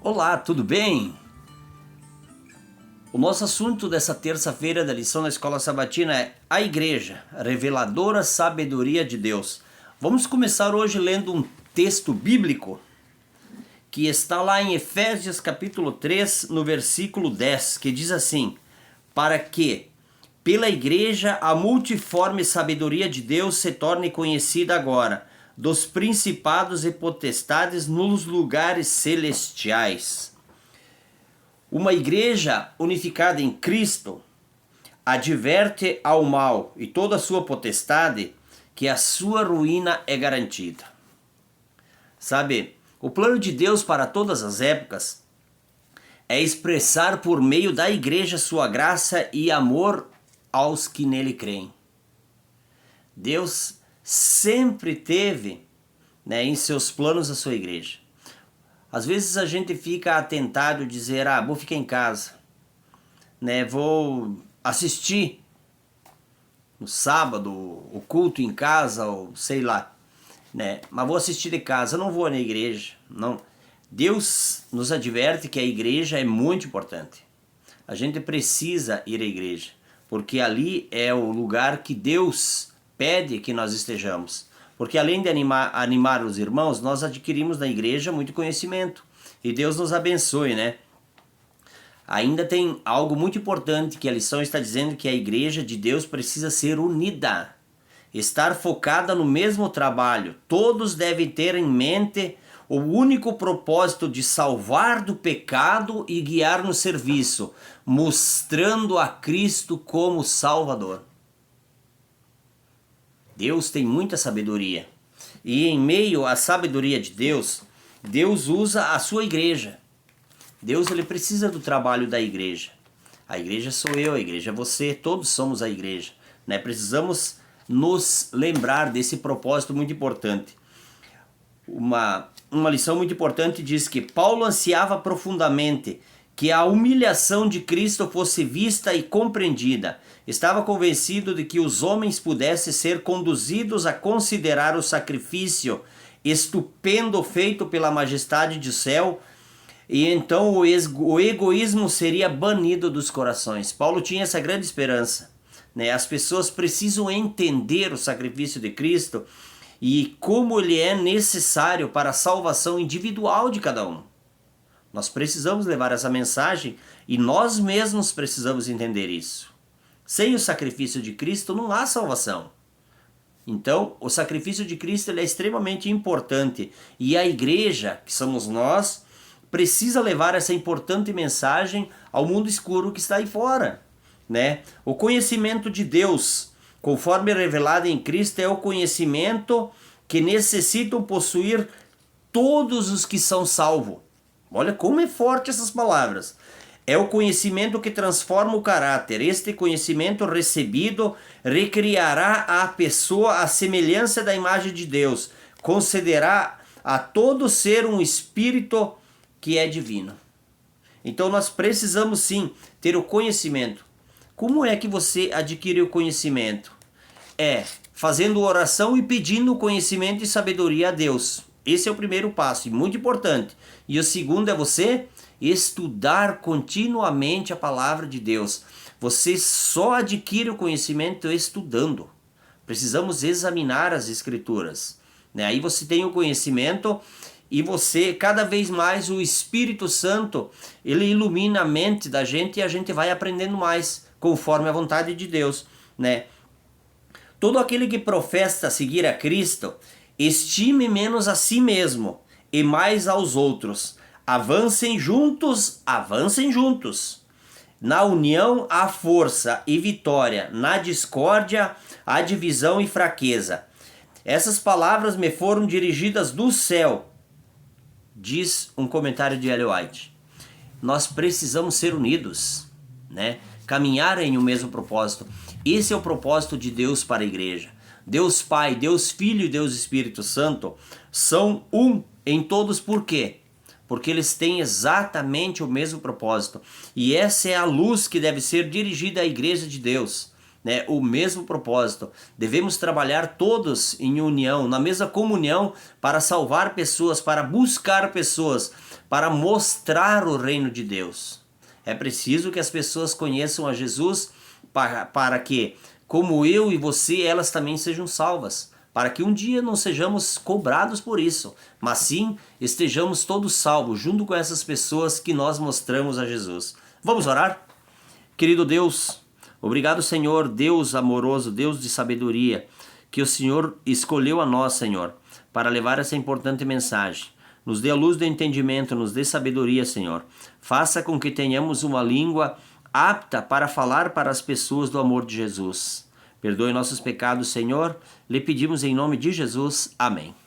Olá, tudo bem? O nosso assunto dessa terça-feira da lição da Escola Sabatina é a Igreja, a reveladora sabedoria de Deus. Vamos começar hoje lendo um texto bíblico que está lá em Efésios capítulo 3, no versículo 10, que diz assim: para que, pela Igreja, a multiforme sabedoria de Deus se torne conhecida agora, dos principados e potestades nos lugares celestiais. Uma igreja unificada em Cristo adverte ao mal e toda a sua potestade que a sua ruína é garantida. Sabe, o plano de Deus para todas as épocas é expressar por meio da igreja sua graça e amor aos que nele creem. Deus sempre teve, em seus planos a sua igreja. Às vezes a gente fica atentado a dizer, vou ficar em casa, vou assistir no sábado o culto em casa, ou sei lá, mas vou assistir de casa, não vou na igreja. Não. Deus nos adverte que a igreja é muito importante. A gente precisa ir à igreja, porque ali é o lugar que Deus pede que nós estejamos. Porque além de animar os irmãos, nós adquirimos na igreja muito conhecimento. E Deus nos abençoe, Ainda tem algo muito importante que a lição está dizendo, que a igreja de Deus precisa ser unida. Estar focada no mesmo trabalho. Todos devem ter em mente o único propósito de salvar do pecado e guiar no serviço, mostrando a Cristo como Salvador. Deus tem muita sabedoria. E em meio à sabedoria de Deus, Deus usa a sua igreja. Deus ele precisa do trabalho da igreja. A igreja sou eu, a igreja é você, todos somos a igreja. Precisamos nos lembrar desse propósito muito importante. Uma lição muito importante diz que Paulo ansiava profundamente que a humilhação de Cristo fosse vista e compreendida. Estava convencido de que os homens pudessem ser conduzidos a considerar o sacrifício estupendo feito pela majestade do céu, e então o egoísmo seria banido dos corações. Paulo tinha essa grande esperança. As pessoas precisam entender o sacrifício de Cristo e como ele é necessário para a salvação individual de cada um. Nós precisamos levar essa mensagem e nós mesmos precisamos entender isso. Sem o sacrifício de Cristo não há salvação. Então, o sacrifício de Cristo ele é extremamente importante. E a igreja, que somos nós, precisa levar essa importante mensagem ao mundo escuro que está aí fora. O conhecimento de Deus, conforme revelado em Cristo, é o conhecimento que necessitam possuir todos os que são salvos. Olha como é forte essas palavras. É o conhecimento que transforma o caráter. Este conhecimento recebido recriará a pessoa à semelhança da imagem de Deus. Concederá a todo ser um espírito que é divino. Então nós precisamos sim ter o conhecimento. Como é que você adquire o conhecimento? É fazendo oração e pedindo conhecimento e sabedoria a Deus. Esse é o primeiro passo e muito importante. E o segundo é você estudar continuamente a palavra de Deus. Você só adquire o conhecimento estudando. Precisamos examinar as escrituras. Aí você tem o conhecimento e você, cada vez mais, o Espírito Santo, ele ilumina a mente da gente e a gente vai aprendendo mais, conforme a vontade de Deus. Todo aquele que professa seguir a Cristo, estime menos a si mesmo e mais aos outros. Avancem juntos. Na união há força e vitória, na discórdia há divisão e fraqueza. Essas palavras me foram dirigidas do céu, diz um comentário de Ellen White. Nós precisamos ser unidos, caminhar em um mesmo propósito. Esse é o propósito de Deus para a igreja. Deus Pai, Deus Filho e Deus Espírito Santo são um em todos. Por quê? Porque eles têm exatamente o mesmo propósito. E essa é a luz que deve ser dirigida à igreja de Deus. né, o mesmo propósito. Devemos trabalhar todos em união, na mesma comunhão, para salvar pessoas, para buscar pessoas, para mostrar o reino de Deus. É preciso que as pessoas conheçam a Jesus para que, como eu e você, elas também sejam salvas. Para que um dia não sejamos cobrados por isso, mas sim estejamos todos salvos, junto com essas pessoas que nós mostramos a Jesus. Vamos orar? Querido Deus, obrigado, Senhor, Deus amoroso, Deus de sabedoria, que o Senhor escolheu a nós, Senhor, para levar essa importante mensagem. Nos dê a luz do entendimento, nos dê sabedoria, Senhor. Faça com que tenhamos uma língua apta para falar para as pessoas do amor de Jesus. Perdoe nossos pecados, Senhor. Lhe pedimos em nome de Jesus. Amém.